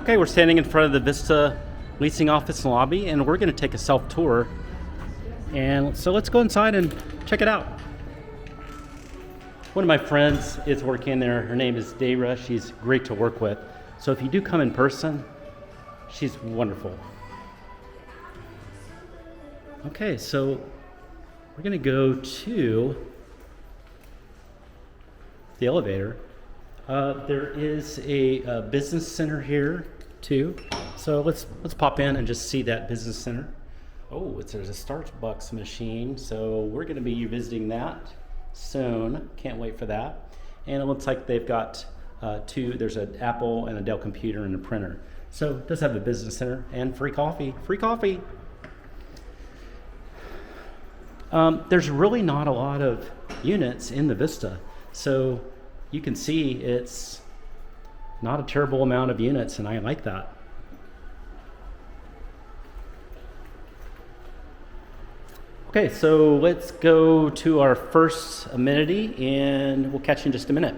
Okay, we're standing in front of the Vista leasing office and lobby, and we're going to take a self-tour. And so let's go inside and check it out. One of my friends is working there. Her name is Dara. She's great to work with. So if you do come in person, she's wonderful. Okay, so we're going to go to the elevator. There is a business center here too. So let's pop in and just see that business center. Oh, there's a Starbucks machine. So we're going to be visiting that soon. Can't wait for that. And it looks like they've got there's an Apple and a Dell computer and a printer. So it does have a business center and free coffee. Free coffee. There's really not a lot of units in the Vista. So you can see it's not a terrible amount of units, and I like that. Okay, so let's go to our first amenity, and we'll catch you in just a minute.